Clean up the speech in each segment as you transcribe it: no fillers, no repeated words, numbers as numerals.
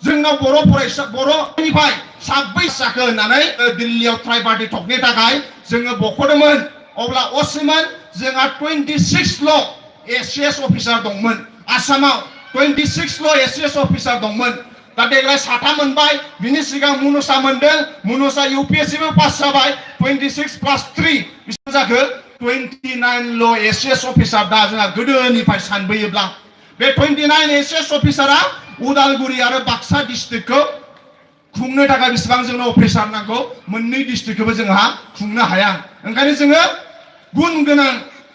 जोंनाव बर' फरायसा बर'निफ्राय 26 जाखो होननानै दिल्लीयाव ट्राइबारनि टकनि थाखाय जोङो बख'दोंमोन अब्ला असिमोन जोंहा 26ल' एसिएस अफिसार दंमोन आसामाव 26ल' एसिएस अफिसार दंमोन दा देग्लाय 7 मोनबाय बिनि सिगां मुनुसा मोनदों मुनुसा यूपीएससीबो पास जाबाय 26 + 3 बेसेबां जाखो 29ल' एसिएस अफिसार दा जोंहा गोदोनिफ्राय सानबोयोब्ला बे 29 एसिएस अफिसारा उदालगुरि आरो बाक्सा डिस्ट्रिक्टखौ खुंनो थाखाय बेसेबां जोंनो अफिसार नांगौ मोननै डिस्ट्रिक्टखौबो जोंहा खुंनो हाया ओंखायनो जोङो गुन गोनां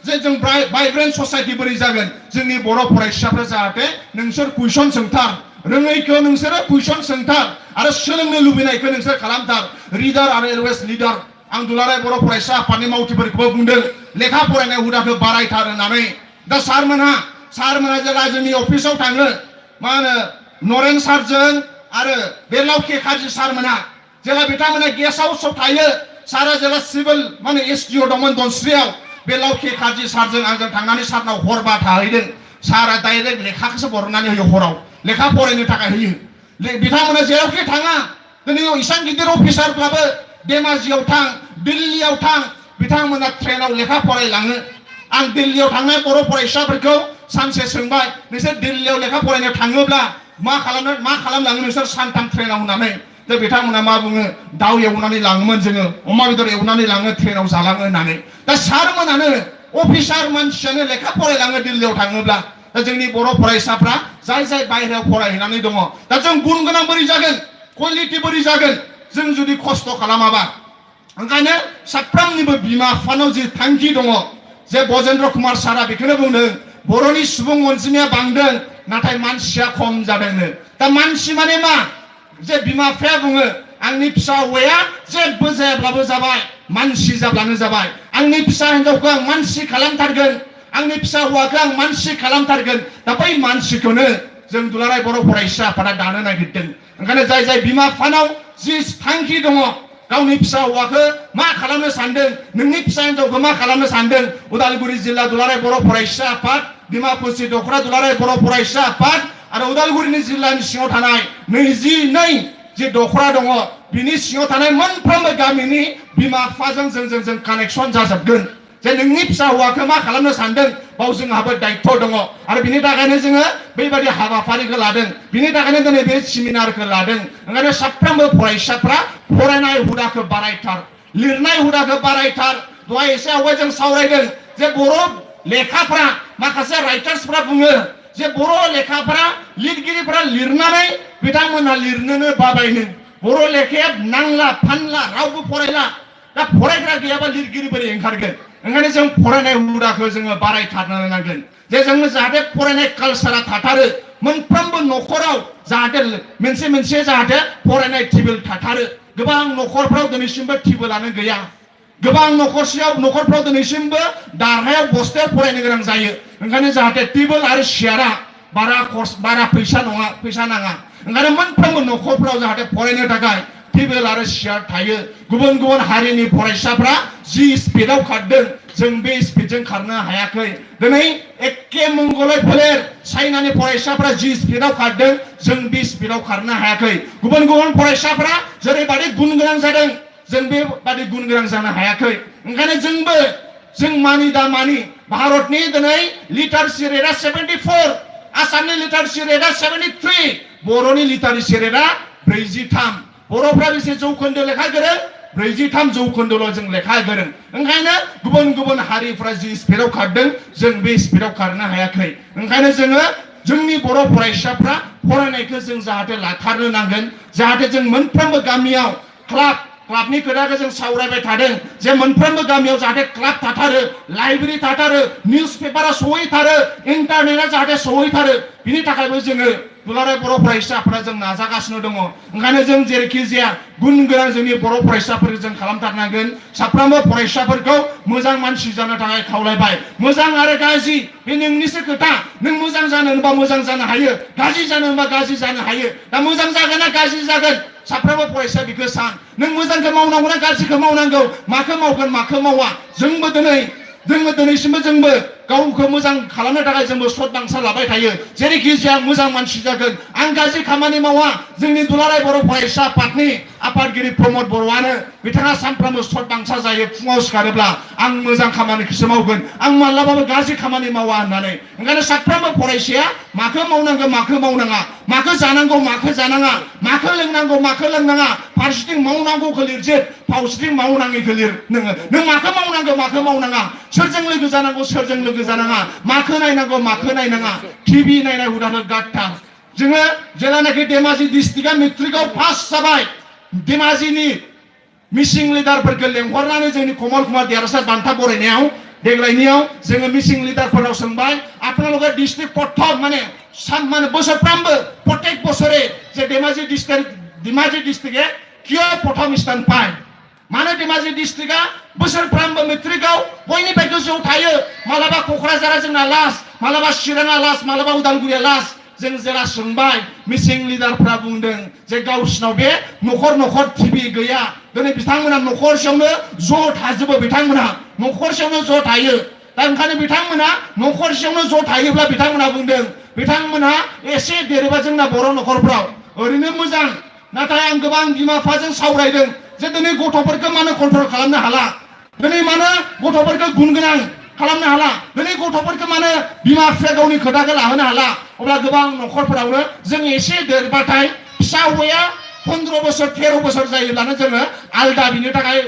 जे जों भाइब्रेन्ट ससाइटि बोरै जागोन जोंनि बर' फरायसाफ्रा जाहाथे नोंसोर कुइसन सोंथार रोङैखौ नोंसोरो कुइसन सोंथार आरो सोलोंनो लुबैनायखौ नोंसोर खालामथार रिडार आरो एलवेज लिडार आं दुलाराय बर' फरायसा आफादनि मावथिफोरखौबो बुंदों लेखा फरायनाय हुदाखौ बारायथार होननानै दा सारमोनहा जेला जोंनि अफिसाव थाङो मा होनो नरेन सारजों आरो बे लावखे काजि सारमोनहा जेला बिथांमोना गेस्ट हाउसआव थायो सारा जेला सिभिल माने एसडिअ दंमोन दनस्रियाव बे लावखे काजि सारजों आंजों थांनानै सारनाव हरबा थाहैदों सारा डाइरेक्ट लेखाखौसो बरनानै होयो हराव लेखा फरायनो थाखाय होयो बिथांमोना जेरावखि थाङा दिनै इसान गिदिर अफिसारब्लाबो धेमाजियाव थां दिल्लीयाव थां बिथांमोना ट्रेनाव लेखा फरायलाङो आं दिल्लीयाव थांनाय बर' फरायसाफोरखौ सानसे सोंबाय नोंसोर दिल्लीयाव लेखा फरायनो थाङोब्ला मा खालामलाङो नोंसोर सानथाम ट्रेनाव होननानै दा बिथांमोना मा बुङो दाउ एवनानै लाङोमोन जोङो अमा बेदर एवनानै लाङो ट्रेनाव जालाङो होननानै दा सारमोनानो अफिसार मानसियानो लेखा फरायलाङो दिल्लीयाव थाङोब्ला दा जोंनि बर' फरायसाफ्रा जाय बायहेरायाव फरायहैनानै दङ दा जों गुन गोनां बोरै जागोन क्वालिटि बोरै जागोन जों जुदि खस्थ' खालामाबा ओंखायनो साफ्रोमनिबो बिमा बिफानाव जि थांखि दङ जे बजेन्द्र कुमार सारा बेखौनो बुंदों बर'नि सुबुं अनजिमाया बांदों नाथाय मानसिया खम जादोंनो दा मानसि माने मा जे बिमा बिफाया बुङो आंनि फिसा हौवाया जेबो जायाब्लाबो जाबाय मानसि जाब्लानो जाबाय आंनि फिसा हिनजावखौ आं मानसि खालामथारगोन आंनि फिसा हौवाखौ आं मानसि खालामथारगोन दा बै मानसिखौनो जों दुलाराय बर' फरायसा आफादा दानो नागिरदों ओंखायनो जाय बिमा बिफानाव जि थांखि दङ गावनि फिसा हौवाखौ मा खालामनो सानदों नोंनि फिसा हिनजावखौ मा खालामनो सानदों उदालगुरि जिल्ला दुलाराय बर' फरायसा आफाद डिमापुसि दख'रा दुलाराय बर' फरायसा आफाद आरो उदालगुरिनि जिल्लानि सिङाव थानाय 22 जे दख'रा दङ बिनि सिङाव थानाय मोनफ्रोमबो गामिनि बिमा बिफाजों जों कानेक्सन जाजोबगोन जे नोंनि फिसा हौवाखौ मा खालामनो सानदों बाव जोंहाबो दायित्व दङ आरो बिनि थाखायनो जोङो बेबायदि हाबाफारिखौ लादों बिनि थाखायनो दिनै बे सेमिनारखौ लादों ओंखायनो साफ्रोमबो फरायसाफ्रा फरायनाय हुदाखौ बारायथार लिरनाय हुदाखौ बारायथार दहाय एसे आवगाय जों सावरायदों जे बर' लेखाफ्रा माखासे राइटार्सफ्रा बुङो जे बर' लेखाफ्रा लिरगिरिफ्रा लिरनानै बिथांमोनहा लिरनोनो बाबायनो बर' लेखाया नांला फानला रावबो फरायला दा फरायग्रा गैयाबा लिरगिरि बोरै ओंखारगोन ओंखायनो जों फरायनाय हुदाखौ जोङो बारायथारनो नांगोन जे जोङो जाहाथे फरायनाय कालसारा थाथारो मोनफ्रोमबो न'खराव जाहाथे मोनसे जाहाथे फरायनाय टेबोल थाथारो गोबां न'खरफ्राव दिनैसिमबो टेबोलानो गैया गोबां न'खरफ्राव दिनैसिमबो दारहायाव बस्थायाव फरायनो गोनां जायो ओंखायनो जाहाथे टेबोल आरो सियारा बारा फैसा नाङा ओंखायनो मोनफ्रोमबो न'खरफ्राव जाहाथे फरायनो थाखाय टेबोल आरो सियार थायो गुबुन हारिनि फरायसाफ्रा जि स्पिडआव खारदों जों बे स्पिडजों खारनो हायाखै दिनै एखे मंगलय फोलेर चाइनानि फरायसाफ्रा जि स्पिडआव खारदों जों बे स्पिडआव खारनो हायाखै गुबुन फरायसाफ्रा जेरैबादि गुन गोनां जादों जों बेबादि गुन गोनां जानो हायाखै ओंखायनो जों मानि भारतनि दिनै लिटारेसि रेटआ 74 आसामनि लिटारेसि रेटआ 73 बर'नि लिटारेसि रेटआ 43 बर'फ्रा बेसे जौखोन्दो लेखा गोरों 43 जौखोन्दोल' जों लेखा गोरों ओंखायनो गुबुन हारिफ्रा जि स्पिडआव खारदों जों बे स्पिडआव खारनो हायाखै ओंखायनो जोंनि बर' फरायसाफ्रा फरायनायखौ जों जाहाथे लाथारनो नांगोन जाहाथे जों मोनफ्रोमबो गामियाव क्लाबनि खोथाखौ जों सावरायबाय थादों जे मोनफ्रोमबो गामियाव जाहाथे क्लाब थाथारो लाइब्रेरि थाथारो निउस पेपारा सहैथारो इन्टारनेटआ जाहाथे सहैथारो बिनि थाखायबो जोङो दुलाराय बर' फरायसाफोरा जों नाजागासिनो दङ ओंखायनो जों जेरैखि जाया गुन गोनां जोंनि बर' फरायसाफोरखौ जों खालामथारनांगोन साफ्रोमबो फरायसाफोरखौ मोजां मानसि जानो थाखाय खावलायबाय मोजां आरो गाज्रि बे नोंनिसो खोथा नों मोजां जानो होनबा मोजां जानो हायो गाज्रि जानो होनबा गाज्रि जानो हायो दा मोजां जागोन ना गाज्रि जागोन साफ्रोमबो फरायसा बेखौ सान नों मोजांखौ मावनांगौ ना गाज्रिखौ मावनांगौ माखौ मावगोन माखौ मावा जोंबो दिनैसिमबो गावखौ मोजां खालामनो थाखाय जोंबो सत बांसा लाबाय थायो जेरैखि जाया मोजां मानसि जागोन आं गाज्रि खामानि मावा जोंनि दुलाराय बर' फरायसा आफादनि आफादगिरि प्रमद बर'आनो बिथाङा सानफ्रामबो सत बांसा जायो फुङाव सिखारोब्ला आं मोजां खामानिखौसो मावगोन आं माब्लाबाबो गाज्रि खामानि मावा होननानै ओंखायनो साफ्रोमबो फरायसाया माखौ मावनांगौ माखौ मावनाङा माखौ जानांगौ माखौ जानाङा माखौ लोंनांगौ माखौ लोंनाङा फारसेथिं मावनांगौखौ लिरजोब फारसेथिं मावनाङैखौ लिर नों माखौ मावनांगौ माखौ मावनाङा सोरजों लोगो जानांगौ सोरजों लोगो जानाङा माखौ नायनांगौ माखौ नायनाङा टिभि नायनाय हुदाखौ गारथार जोङो जेलानाखि धेमाजि डिस्ट्रिक्टआ मेट्रिकआव पास जाबाय धेमाजिनि मिसिं लिडारफोरखौ लेंहरनानै जोंनि कमल कुमार देरहासार बान्था बरायनायाव देग्लायनियाव जोङो मिसिं लिडारफोराव सोंबाय आपनालोके डिस्ट्रिक्ट प्रथम माने बोसोरफ्रामबो प्रत्येक बছরে যে धेमाजि डिस्ट्रिक्टে কিয় प्रथम स्थान पाয় मानो धेमाजि डिस्ट्रिक्टआ बोसोरफ्रामबो मेट्रिकआव बयनिफ्राय गोजौआव थायो मालाबा क'क्राझारा जोंना लास्ट मालाबा चिराङा लास्ट मालाबा उदालगुरिया लास्ट जों जेला सोंबाय मिसिं लिडारफ्रा बुंदों जे गावसिनाव बे न'खर न'खर टिभि गैया दिनै बिथांमोना न'खरसेयावनो ज' थाजोबो बिथांमोना न'खरसेयावनो ज' थायो दा ओंखायनो बिथांमोना न'खरसेयावनो ज' थायोब्ला बिथांमोना बुंदों बिथांमोना एसे देरोबा जोंना बर' न'खरफ्राव ओरैनो मोजां नाथाय आं गोबां बिमा बिफाजों सावरायदों जे दिनै गथ'फोरखौ मानो कन्ट्रल खालामनो हाला दिनै मानो गथ'फोरखौ गुन गोनां खालामनो हाला दिनै गथ'फोरखौ मानो बिमा बिफाया गावनि खोथाखौ लाहोनो हाला अब्ला गोबां न'खरफोरावनो जों एसे देरबाथाय फिसा हौवाया 15 बोसोर 13 बोसोर जायोब्लानो जोङो आलदा बिनो थाखाय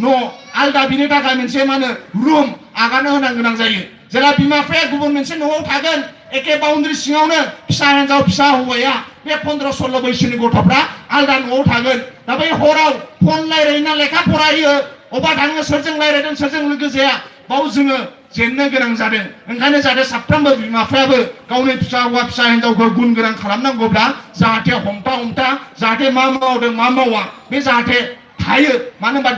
न' आलदा बिनो थाखाय मोनसे मा होनो रुम आगारनो होनो गोनां जायो जेला बिमा बिफाया गुबुन मोनसे न'आव थागोन एखे बाउन्ड्रि सिङावनो फिसा हिन्जाव फिसा हौवाया बे 15-16 बैसोनि गथ'फ्रा आलदा न'आव थागोन दा बै हराव फन रायज्लायना लेखा फरायो अबा थाङो सोरजों रायज्लायदों सोरजों लोगो जाया बाव जोङो जेननो गोनां जादों ओंखायनो जाहाथे साफ्रोमबो बिमा बिफायाबो गावनि फिसा हौवा फिसा हिन्जावखौ गुन गोनां खालामनांगौब्ला जाहाथे हमथा जाहाथे मा मावदों मा मावा बे जाहाथे थायो मानो होनबा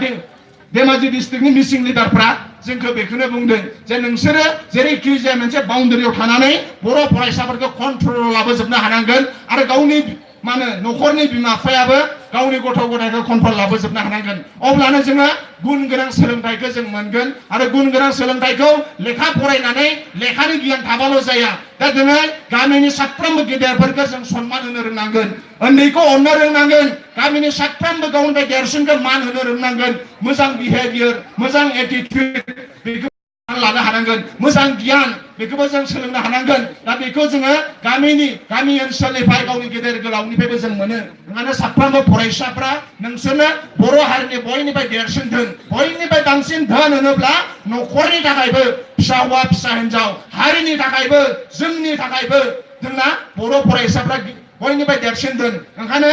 धेमाजि डिस्ट्रिक्टनि मिसिं लिडारफ्रा जोंखौ बेखौनो बुंदों जे नोंसोरो जेरैखि जाया मोनसे बाउन्डारियाव थानानै बर' फरायसाफोरखौ कन्ट्रल लाबोजोबनो हानांगोन आरो गावनि मा होनो न'खरनि बिमा बिफायाबो गावनि गथ' गथायखौ कन्ट्रल लाबोजोबनो हानांगोन अब्लानो जोङो गुन गोनां सोलोंथाइखौ जों मोनगोन आरो गुन गोनां सोलोंथाइखौ लेखा फरायनानै लेखानि गियान थाबाल' जाया दा जोङो गामिनि साफ्रोमबो गेदेरफोरखौ जों सनमान होनो रोंनांगोन उन्दैखौ अननो रोंनांगोन गामिनि साफ्रोमबो गावनिफ्राय देरसिनखौ मान होनो रोंनांगोन मोजां बिहेभियर मोजां एटिट्युड बेखौ लानो हानांगोन मोजां गियान बेखौबो जों सोलोंनो हानांगोन दा बेखौ जोङो गामि ओनसोलनिफ्राय गावनि गेदेर गोलावनिफ्रायबो जों मोनो ओंखायनो साफ्रोमबो फरायसाफ्रा नोंसोरनो बर' हारिनि बयनिफ्राय देरसिन धोन बयनिफ्राय बांसिन धोन होनोब्ला न'खरनि थाखायबो फिसा हौवा फिसा हिन्जाव हारिनि थाखायबो जोंनि थाखायबो जोंना बर' फरायसाफ्रा बयनिफ्राय देरसिन धोन ओंखायनो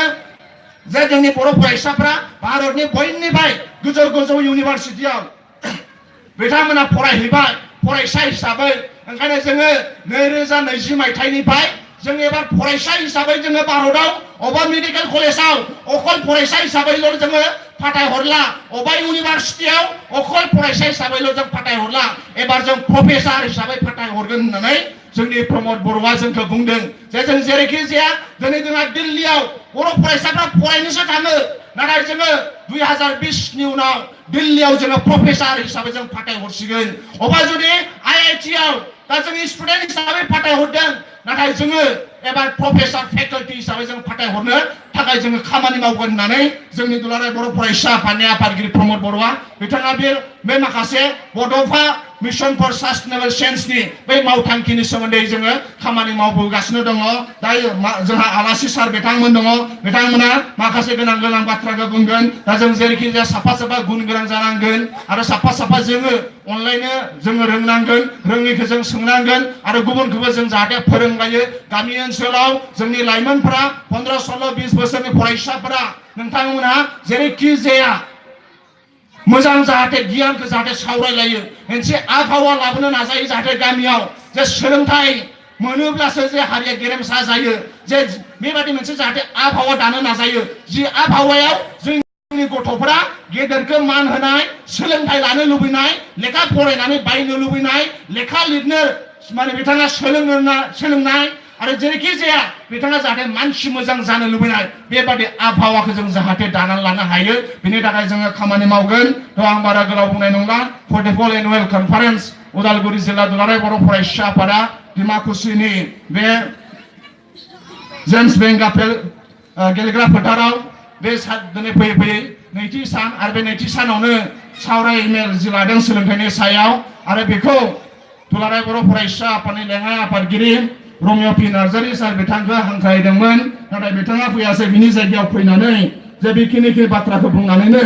जे जोंनि बर' फरायसाफ्रा भारतनि बयनिफ्राय गोजौ इउनिभारसिटियाव बिथांमोना फरायहैबाय फरायसा हिसाबै ओंखायनो जोङो 2020 मायथाइनिफ्राय जों एबार फरायसा हिसाबै जोङो भारताव अबा मेडिकेल कलेजाव अकल फरायसा हिसाबैल' जोङो फाथायहरला अबा इउनिभारसिटियाव अकल फरायसा हिसाबैल' जों फाथायहरला एबार जों प्रफेसार हिसाबै फाथायहरगोन होननानै जोंनि प्रमद बर'आ जोंखौ बुंदों जे जों जेरैखि जाया दिनै जोंहा दिल्लीयाव बर' फरायसाफ्रा फरायनोसो थाङो नाथाय जोङो 2020नि उनाव दिल्लीयाव जोङो प्रफेसार हिसाबै जों फाथायहरसिगोन अबा जुदि IIT-आव दा जोंनि स्टुडेन्ट हिसाबै फाथायहरदों नाथाय जोङो एबार प्रफेसार फेकाल्टि हिसाबै जों फाथायहरनो थाखाय जोङो खामानि मावगोन होननानै जोंनि दुलाराय बर' फरायसा आफादनि आफादगिरि प्रमद बर'आ बिथाङा बे माखासे बड'फा मिशन फर सास्टेनेबल चेन्जनि बै मावथांखिनि सोमोन्दै जोङो खामानि मावबोगासिनो दङ दायो जोंहा आलासि सार बिथांमोन दङ बिथांमोना माखासे गोनां बाथ्राखौ बुंगोन दा जों जेरैखि जाया साफा गुन गोनां जानांगोन आरो साफा जोङो अनलायनो जोङो रोंनांगोन रोङैखौ जों सोंनांगोन आरो गुबुनखौबो जों जाहाथे फोरोंलायो गामि ओनसोलाव जोंनि लाइमोनफोरा 15, 16, 20 बोसोरनि फरायसाफोरा नोंथांमोना जेरैखि जाया मोजां जाहाथे गियानखौ जाहाथे सावरायलायो मोनसे आबहावा लाबोनो नाजायो जाहाथे गामियाव जे सोलोंथाइ मोनोब्लासो जे हारिया गेरेमसा जायो जे बेबायदि मोनसे जाहाथे आबहावा दानो नाजायो जि आबहावायाव जोंनि गथ'फोरा गेदेरखौ मान होनाय सोलोंथाइ लानो लुबैनाय लेखा फरायनानै बायनो लुबैनाय लेखा लिरनो माने बिथाङा सोलोंनाय आरो जेरैखि जाया बिथाङा जाहाथे मानसि मोजां जानो लुबैनाय बेबादि आबहावाखौ जों जाहाथे दानानै लानो हायो बेनि थाखाय जोङो खामानि मावगोन थ' आं बारा गोलाव बुंनाय नंला 44 एनुवेल कनफारेन्स उदालगुरि जिल्ला दुलाराय बर' फरायसा आफादा डिमाकुसिनि बे जेम्स बेंक आपेल गेलेग्रा फोथाराव बे दिनै फैयै फैयै नैथि सान आरो बे नैथि सानावनो सावराय मेल जि लादों सोलोंथाइनि सायाव आरो बेखौ दुलाराय बर' फरायसा आफादनि लेङाइ आफादगिरि रमिय' पि नार्जारि सार बिथांखौ हांख्रायदोंमोन नाथाय बिथाङा फैयासै बिनि जायगायाव फैनानै जे बेखिनि बाथ्राखौ बुंनानैनो